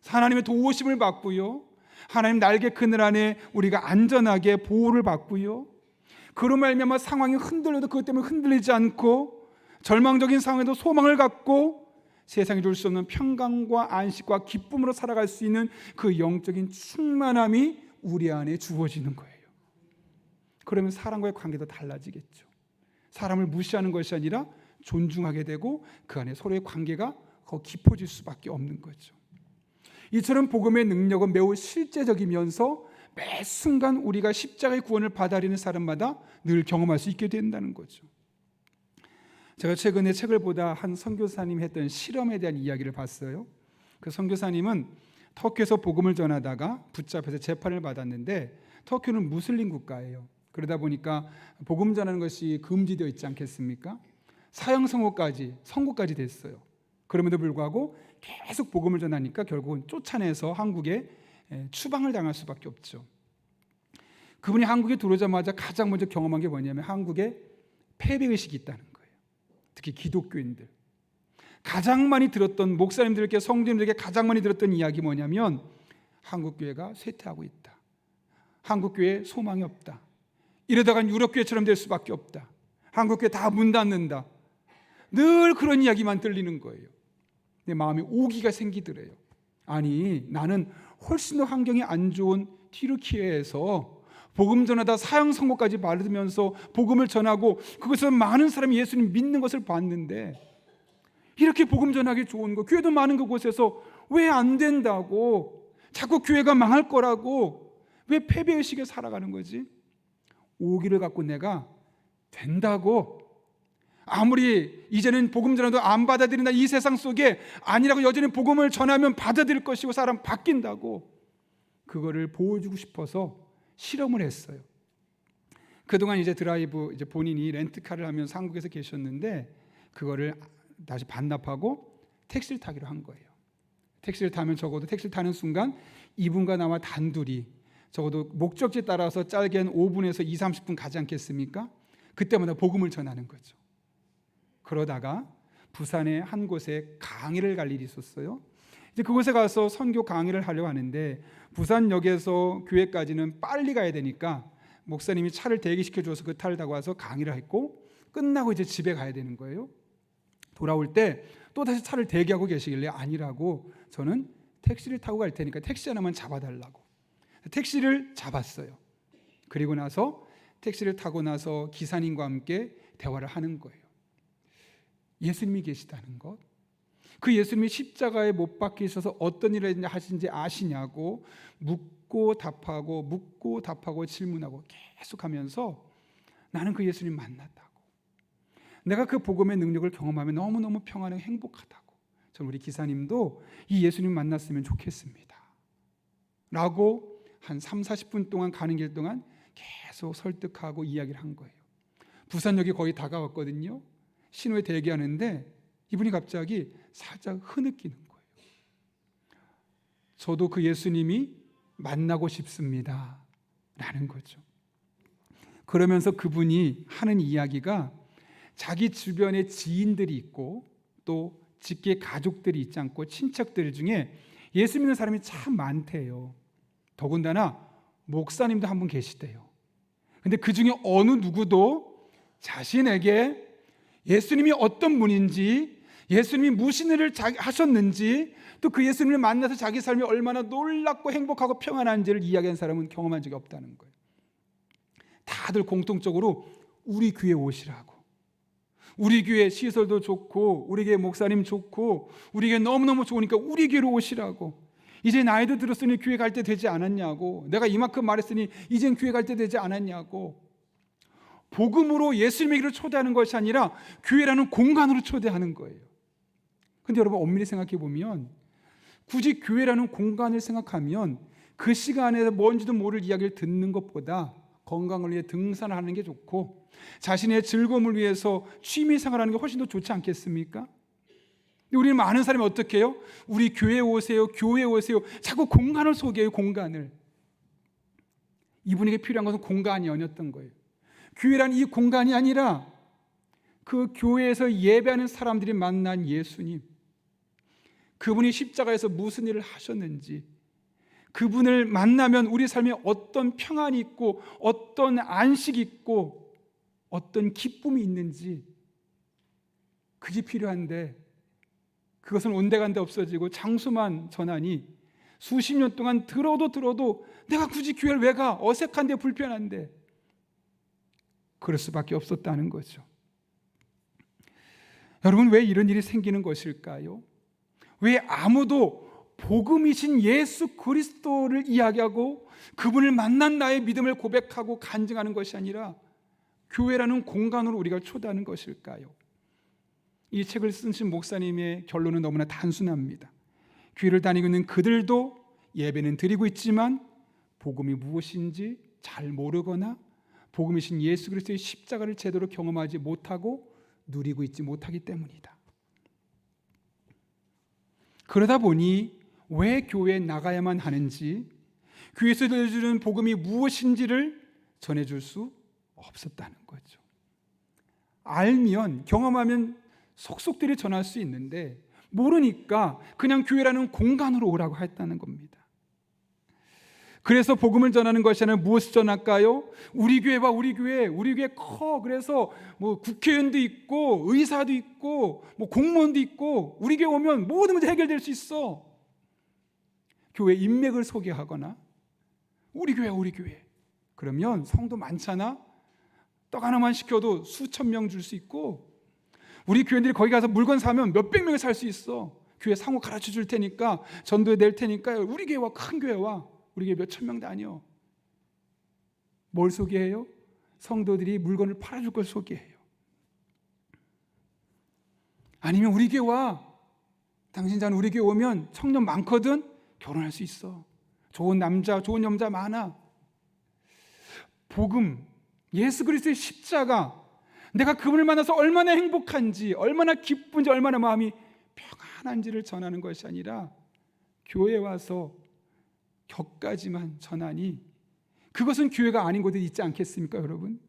하나님의 도우심을 받고요, 하나님 날개 그늘 안에 우리가 안전하게 보호를 받고요, 그로 말미암아 상황이 흔들려도 그것 때문에 흔들리지 않고 절망적인 상황에도 소망을 갖고 세상이 줄 수 없는 평강과 안식과 기쁨으로 살아갈 수 있는 그 영적인 충만함이 우리 안에 주어지는 거예요. 그러면 사람과의 관계도 달라지겠죠. 사람을 무시하는 것이 아니라 존중하게 되고 그 안에 서로의 관계가 더 깊어질 수밖에 없는 거죠. 이처럼 복음의 능력은 매우 실제적이면서 매 순간 우리가 십자가의 구원을 받아들이는 사람마다 늘 경험할 수 있게 된다는 거죠. 제가 최근에 책을 보다 한 선교사님이 했던 실험에 대한 이야기를 봤어요. 그 선교사님은 터키에서 복음을 전하다가 붙잡혀서 재판을 받았는데, 터키는 무슬림 국가예요. 그러다 보니까 복음 전하는 것이 금지되어 있지 않겠습니까? 사형 선고까지 됐어요. 그럼에도 불구하고 계속 복음을 전하니까 결국은 쫓아내서 한국에 추방을 당할 수밖에 없죠. 그분이 한국에 들어오자마자 가장 먼저 경험한 게 뭐냐면 한국에 패배의식이 있다는 거예요. 특히 기독교인들 가장 많이 들었던, 목사님들께 성도님들에게 가장 많이 들었던 이야기 뭐냐면 한국교회가 쇠퇴하고 있다, 한국교회에 소망이 없다, 이러다간 유럽교회처럼 될 수밖에 없다, 한국교회 다 문 닫는다, 늘 그런 이야기만 들리는 거예요. 내 마음에 오기가 생기더래요. 아니, 나는 훨씬 더 환경이 안 좋은 튀르키예에서 복음 전하다 사형 선고까지 받으면서 복음을 전하고 그것에서 많은 사람이 예수님 믿는 것을 봤는데, 이렇게 복음 전하기 좋은 거, 교회도 많은 그곳에서 왜 안 된다고, 자꾸 교회가 망할 거라고 왜 패배의식에 살아가는 거지? 오기를 갖고 내가 된다고, 아무리 이제는 복음 전해도 안 받아들인다 이 세상 속에 아니라고 여전히 복음을 전하면 받아들일 것이고 사람 바뀐다고 그거를 보여주고 싶어서 실험을 했어요. 그동안 이제 드라이브 이제 본인이 렌트카를 하면서 한국에서 계셨는데 그거를 다시 반납하고 택시를 타기로 한 거예요. 택시를 타면 적어도 택시를 타는 순간 이분과 나와 단둘이 적어도 목적지에 따라서 짧게는 5분에서 2, 30분 가지 않겠습니까? 그때마다 복음을 전하는 거죠. 그러다가 부산의 한 곳에 강의를 갈 일이 있었어요. 이제 그곳에 가서 선교 강의를 하려고 하는데 부산역에서 교회까지는 빨리 가야 되니까 목사님이 차를 대기시켜 줘서 그 차를 타고 와서 강의를 했고 끝나고 이제 집에 가야 되는 거예요. 돌아올 때 또 다시 차를 대기하고 계시길래 아니라고 저는 택시를 타고 갈 테니까 택시 하나만 잡아달라고 택시를 잡았어요. 그리고 나서 택시를 타고 나서 기사님과 함께 대화를 하는 거예요. 예수님이 계시다는 것, 그 예수님이 십자가에 못 박히셔서 어떤 일을 하신지 아시냐고 묻고 답하고 질문하고 계속하면서 나는 그 예수님 만났다고, 내가 그 복음의 능력을 경험하며 너무너무 평안하고 행복하다고, 저는 우리 기사님도 이 예수님 만났으면 좋겠습니다 라고 한 3, 40분 동안 가는 길 동안 계속 설득하고 이야기를 한 거예요. 부산역이 거의 다가왔거든요. 신호에 대기하는데 이분이 갑자기 살짝 흐느끼는 거예요. 저도 그 예수님이 만나고 싶습니다 라는 거죠. 그러면서 그분이 하는 이야기가 자기 주변에 지인들이 있고 또 직계 가족들이 있지 않고 친척들 중에 예수 믿는 사람이 참 많대요. 더군다나 목사님도 한 분 계시대요. 근데 그 중에 어느 누구도 자신에게 예수님이 어떤 분인지, 예수님이 무슨 일을 하셨는지, 또 그 예수님을 만나서 자기 삶이 얼마나 놀랍고 행복하고 평안한지를 이야기한 사람은 경험한 적이 없다는 거예요. 다들 공통적으로 우리 교회 오시라고, 우리 교회 시설도 좋고 우리 교회 목사님 좋고 우리 교회 너무너무 좋으니까 우리 교회로 오시라고, 이제 나이도 들었으니 교회 갈 때 되지 않았냐고, 내가 이만큼 말했으니 이젠 교회 갈 때 되지 않았냐고, 복음으로 예수님에게로 초대하는 것이 아니라 교회라는 공간으로 초대하는 거예요. 근데 여러분 엄밀히 생각해 보면 굳이 교회라는 공간을 생각하면 그 시간에 뭔지도 모를 이야기를 듣는 것보다 건강을 위해 등산을 하는 게 좋고 자신의 즐거움을 위해서 취미생활하는 게 훨씬 더 좋지 않겠습니까? 근데 우리는 많은 사람이 어떻게 해요? 우리 교회 오세요, 교회 오세요, 자꾸 공간을 소개해요. 공간을. 이분에게 필요한 것은 공간이 아니었던 거예요. 교회라는 이 공간이 아니라 그 교회에서 예배하는 사람들이 만난 예수님, 그분이 십자가에서 무슨 일을 하셨는지, 그분을 만나면 우리 삶에 어떤 평안이 있고 어떤 안식이 있고 어떤 기쁨이 있는지, 그게 필요한데 그것은 온데간데 없어지고 장수만 전하니 수십 년 동안 들어도 내가 굳이 교회를 왜 가? 어색한데 불편한데. 그럴 수밖에 없었다는 거죠. 여러분, 왜 이런 일이 생기는 것일까요? 왜 아무도 복음이신 예수 그리스도를 이야기하고 그분을 만난 나의 믿음을 고백하고 간증하는 것이 아니라 교회라는 공간으로 우리가 초대하는 것일까요? 이 책을 쓰신 목사님의 결론은 너무나 단순합니다. 교회를 다니고 있는 그들도 예배는 드리고 있지만 복음이 무엇인지 잘 모르거나 복음이신 예수 그리스도의 십자가를 제대로 경험하지 못하고 누리고 있지 못하기 때문이다. 그러다 보니 왜 교회에 나가야만 하는지, 교회에서 들려주는 복음이 무엇인지를 전해줄 수 없었다는 거죠. 알면, 경험하면 속속들이 전할 수 있는데 모르니까 그냥 교회라는 공간으로 오라고 했다는 겁니다. 그래서 복음을 전하는 것이 아니라 무엇을 전할까요? 우리 교회와 우리 교회 커. 그래서 뭐 국회의원도 있고 의사도 있고 뭐 공무원도 있고 우리 교회 오면 모든 문제 해결될 수 있어. 교회 인맥을 소개하거나 우리 교회. 그러면 성도 많잖아. 떡 하나만 시켜도 수천 명 줄 수 있고, 우리 교회들이 거기 가서 물건 사면 몇백 명이 살 수 있어. 교회 상호 가르쳐 줄 테니까, 전도해 낼 테니까 우리 교회와 큰 교회와 우리 교회 몇천 명 다녀. 뭘 소개해요? 성도들이 물건을 팔아줄 걸 소개해요. 아니면 우리 교회 와. 당신 자는 우리 교회 오면 청년 많거든. 결혼할 수 있어. 좋은 남자, 좋은 여자 많아. 복음, 예수 그리스도의 십자가, 내가 그분을 만나서 얼마나 행복한지, 얼마나 기쁜지, 얼마나 마음이 평안한지를 전하는 것이 아니라 교회에 와서 격까지만 전하니 그것은 교회가 아닌 곳에 있지 않겠습니까, 여러분?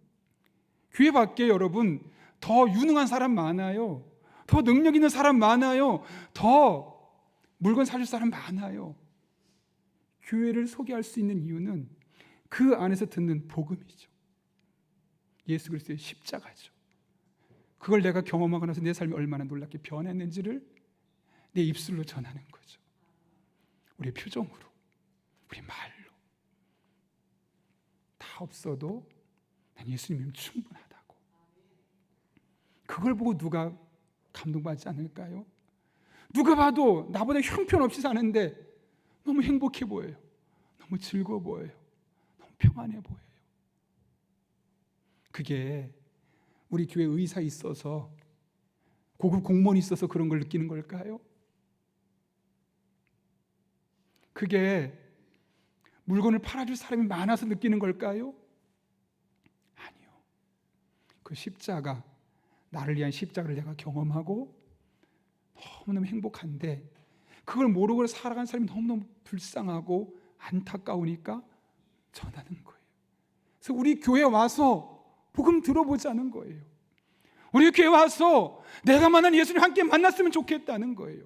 교회 밖에 여러분 더 유능한 사람 많아요. 더 능력 있는 사람 많아요. 더 물건 사줄 사람 많아요. 교회를 소개할 수 있는 이유는 그 안에서 듣는 복음이죠. 예수 그리스도의 십자가죠. 그걸 내가 경험하고 나서 내 삶이 얼마나 놀랍게 변했는지를 내 입술로 전하는 거죠. 우리의 표정으로, 우리 말로. 다 없어도 난 예수님이면 충분하다고. 그걸 보고 누가 감동받지 않을까요? 누가 봐도 나보다 형편없이 사는데 너무 행복해 보여요. 너무 즐거워 보여요. 너무 평안해 보여요. 그게 우리 교회 의사에 있어서, 고급 공무원이 있어서 그런 걸 느끼는 걸까요? 그게 물건을 팔아줄 사람이 많아서 느끼는 걸까요? 아니요. 그 십자가, 나를 위한 십자가를 내가 경험하고 너무너무 행복한데 그걸 모르고 살아가는 사람이 너무너무 불쌍하고 안타까우니까 전하는 거예요. 그래서 우리 교회 와서 복음 들어보자는 거예요. 우리 교회 와서 내가 만난 예수님 함께 만났으면 좋겠다는 거예요.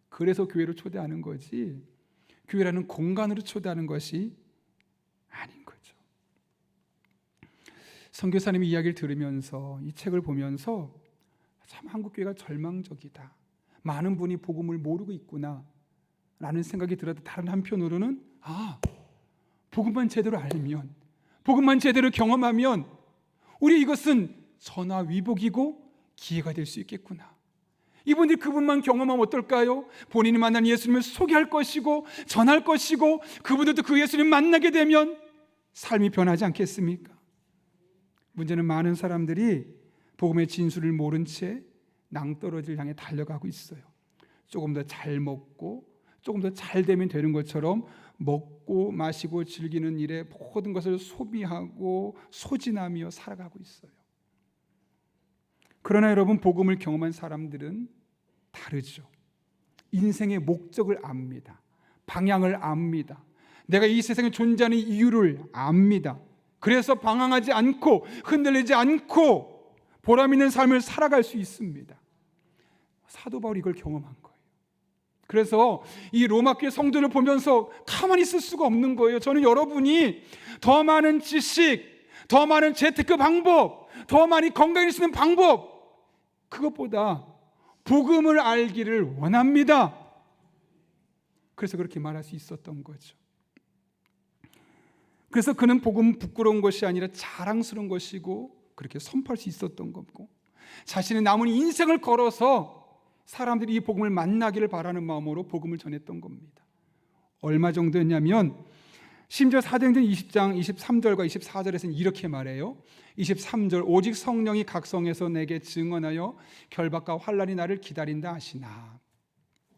그래서 교회로 초대하는 거지, 교회라는 공간으로 초대하는 것이 아닌 거죠. 선교사님의 이야기를 들으면서, 이 책을 보면서 참 한국교회가 절망적이다, 많은 분이 복음을 모르고 있구나 라는 생각이 들어도, 다른 한편으로는 복음만 제대로 알면, 복음만 제대로 경험하면 우리 이것은 전화위복이고 기회가 될 수 있겠구나. 이분들이 그분만 경험하면 어떨까요? 본인이 만난 예수님을 소개할 것이고 전할 것이고, 그분들도 그 예수님 만나게 되면 삶이 변하지 않겠습니까? 문제는 많은 사람들이 복음의 진수를 모른 채 낭떠러지를 향해 달려가고 있어요. 조금 더 잘 먹고 조금 더 잘 되면 되는 것처럼 먹고 마시고 즐기는 일에 모든 것을 소비하고 소진하며 살아가고 있어요. 그러나 여러분, 복음을 경험한 사람들은 다르죠. 인생의 목적을 압니다. 방향을 압니다. 내가 이 세상에 존재하는 이유를 압니다. 그래서 방황하지 않고 흔들리지 않고 보람 있는 삶을 살아갈 수 있습니다. 사도 바울이 이걸 경험한 거예요. 그래서 이 로마교회 성도를 보면서 가만히 있을 수가 없는 거예요. 저는 여러분이 더 많은 지식, 더 많은 재테크 방법, 더 많이 건강해질 수 있는 방법, 그것보다 복음을 알기를 원합니다. 그래서 그렇게 말할 수 있었던 거죠. 그래서 그는 복음 부끄러운 것이 아니라 자랑스러운 것이고 그렇게 선포할 수 있었던 거고, 자신의 남은 인생을 걸어서 사람들이 이 복음을 만나기를 바라는 마음으로 복음을 전했던 겁니다. 얼마 정도였냐면, 심지어 사도행전 20장 23절과 24절에서는 이렇게 말해요. 23절, 오직 성령이 각성해서 내게 증언하여 결박과 환난이 나를 기다린다 하시나.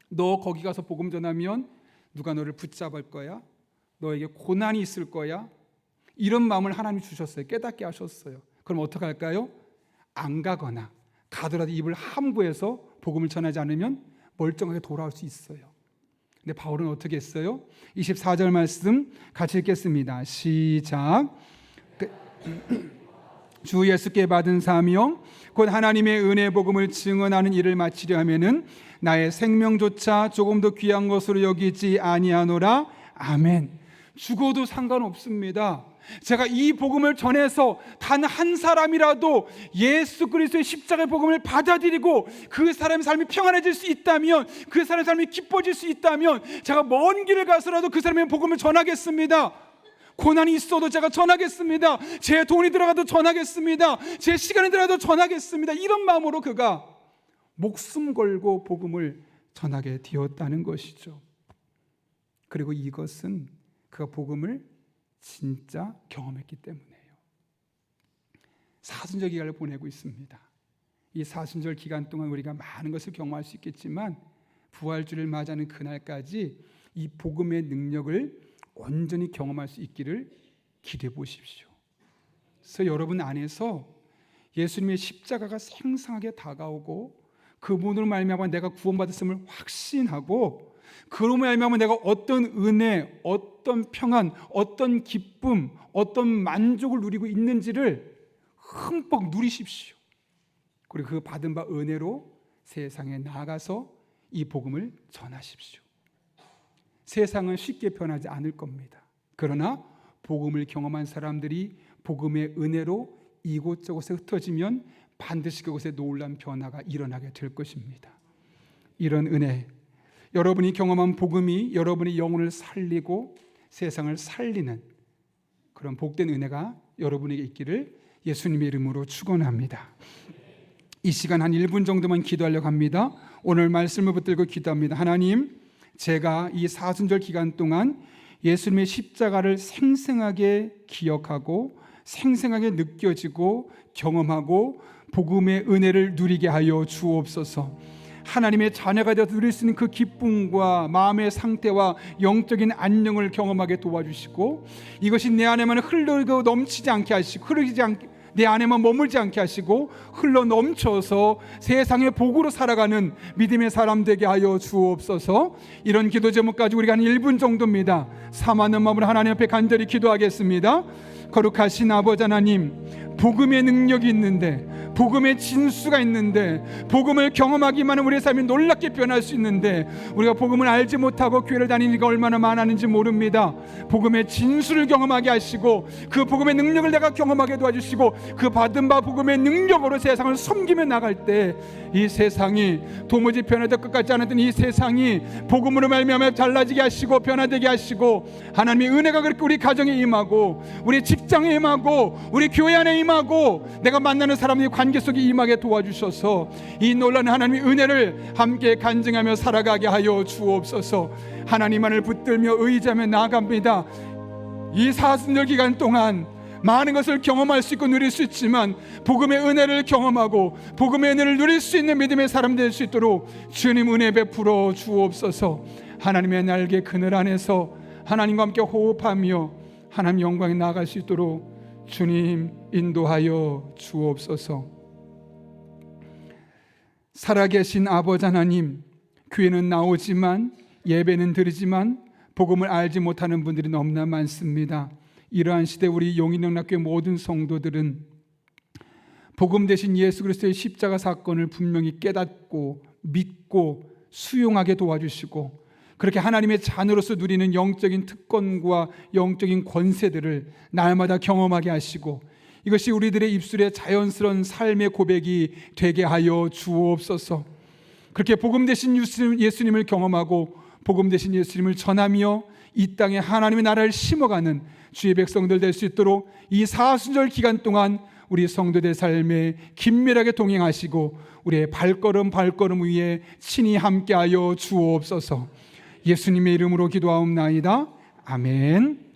너 거기 가서 복음 전하면 누가 너를 붙잡을 거야? 너에게 고난이 있을 거야? 이런 마음을 하나님이 주셨어요. 깨닫게 하셨어요. 그럼 어떻게 할까요? 안 가거나 가더라도 입을 함부해서 복음을 전하지 않으면 멀쩡하게 돌아올 수 있어요. 근데 바울은 어떻게 했어요? 24절 말씀 같이 읽겠습니다. 시작. 주 예수께 받은 사명 곧 하나님의 은혜 복음을 증언하는 일을 마치려 하면은 나의 생명조차 조금 더 귀한 것으로 여기지 아니하노라. 아멘. 죽어도 상관없습니다. 제가 이 복음을 전해서 단 한 사람이라도 예수 그리스도의 십자가의 복음을 받아들이고 그 사람의 삶이 평안해질 수 있다면, 그 사람의 삶이 기뻐질 수 있다면 제가 먼 길을 가서라도 그 사람의 복음을 전하겠습니다. 고난이 있어도 제가 전하겠습니다. 제 돈이 들어가도 전하겠습니다. 제 시간이 들어가도 전하겠습니다. 이런 마음으로 그가 목숨 걸고 복음을 전하게 되었다는 것이죠. 그리고 이것은 그가 복음을 진짜 경험했기 때문이에요. 사순절 기간을 보내고 있습니다. 이 사순절 기간 동안 우리가 많은 것을 경험할 수 있겠지만 부활주를 맞이하는 그날까지 이 복음의 능력을 온전히 경험할 수 있기를 기대해 보십시오. 그래서 여러분 안에서 예수님의 십자가가 생생하게 다가오고 그분으로 말미암아 내가 구원받았음을 확신하고 그로 말미암아 내가 어떤 은혜, 어떤 평안, 어떤 기쁨, 어떤 만족을 누리고 있는지를 흠뻑 누리십시오. 그리고 그 받은 바 은혜로 세상에 나가서 이 복음을 전하십시오. 세상은 쉽게 변하지 않을 겁니다. 그러나 복음을 경험한 사람들이 복음의 은혜로 이곳저곳에 흩어지면 반드시 그곳에 놀라운 변화가 일어나게 될 것입니다. 이런 은혜, 여러분이 경험한 복음이 여러분의 영혼을 살리고 세상을 살리는 그런 복된 은혜가 여러분에게 있기를 예수님의 이름으로 축원합니다. 이 시간 한 1분 정도만 기도하려고 합니다. 오늘 말씀을 붙들고 기도합니다. 하나님, 제가 이 사순절 기간 동안 예수님의 십자가를 생생하게 기억하고 생생하게 느껴지고 경험하고 복음의 은혜를 누리게 하여 주옵소서. 하나님의 자녀가 되어 누릴 수 있는 그 기쁨과 마음의 상태와 영적인 안녕을 경험하게 도와주시고 이것이 내 안에만 흘러고 넘치지 않게 하시고 내 안에만 머물지 않게 하시고 흘러 넘쳐서 세상의 복으로 살아가는 믿음의 사람 되게 하여 주옵소서. 이런 기도 제목까지 우리가 한 1분 정도입니다. 사모하는 마음으로 하나님 앞에 간절히 기도하겠습니다. 거룩하신 아버지 하나님, 복음의 능력이 있는데 복음의 진수가 있는데 복음을 경험하기만 하면 우리의 삶이 놀랍게 변할 수 있는데 우리가 복음을 알지 못하고 교회를 다니니까 얼마나 많았는지 모릅니다. 복음의 진수를 경험하게 하시고 그 복음의 능력을 내가 경험하게 도와주시고 그 받은 바 복음의 능력으로 세상을 섬기며 나갈 때 이 세상이 도무지 변화될 것 같지 않았던 이 세상이 복음으로 말미암아 달라지게 하시고 변화되게 하시고 하나님의 은혜가 그렇게 우리 가정에 임하고 우리 직장에 임하고 우리 교회 안에 임하고 내가 만나는 사람들이 관계 속에 임하게 도와주셔서 이 놀라운 하나님의 은혜를 함께 간증하며 살아가게 하여 주옵소서. 하나님만을 붙들며 의지하며 나아갑니다. 이 사순절 기간 동안 많은 것을 경험할 수 있고 누릴 수 있지만 복음의 은혜를 경험하고 복음의 은혜를 누릴 수 있는 믿음의 사람 될 수 있도록 주님 은혜 베풀어 주옵소서. 하나님의 날개 그늘 안에서 하나님과 함께 호흡하며 하나님 영광에 나아갈 수 있도록 주님 인도하여 주옵소서. 살아계신 아버지 하나님, 교회는 나오지만 예배는 드리지만 복음을 알지 못하는 분들이 너무나 많습니다. 이러한 시대 우리 용인영락교회 모든 성도들은 복음 대신 예수 그리스도의 십자가 사건을 분명히 깨닫고 믿고 수용하게 도와주시고 그렇게 하나님의 자녀로서 누리는 영적인 특권과 영적인 권세들을 날마다 경험하게 하시고 이것이 우리들의 입술에 자연스러운 삶의 고백이 되게 하여 주옵소서. 그렇게 복음 대신 예수님을 경험하고 복음 대신 예수님을 전하며 이 땅에 하나님의 나라를 심어가는 주의 백성들 될 수 있도록 이 사순절 기간 동안 우리 성도들 삶에 긴밀하게 동행하시고 우리의 발걸음 위에 친히 함께하여 주옵소서. 예수님의 이름으로 기도하옵나이다. 아멘.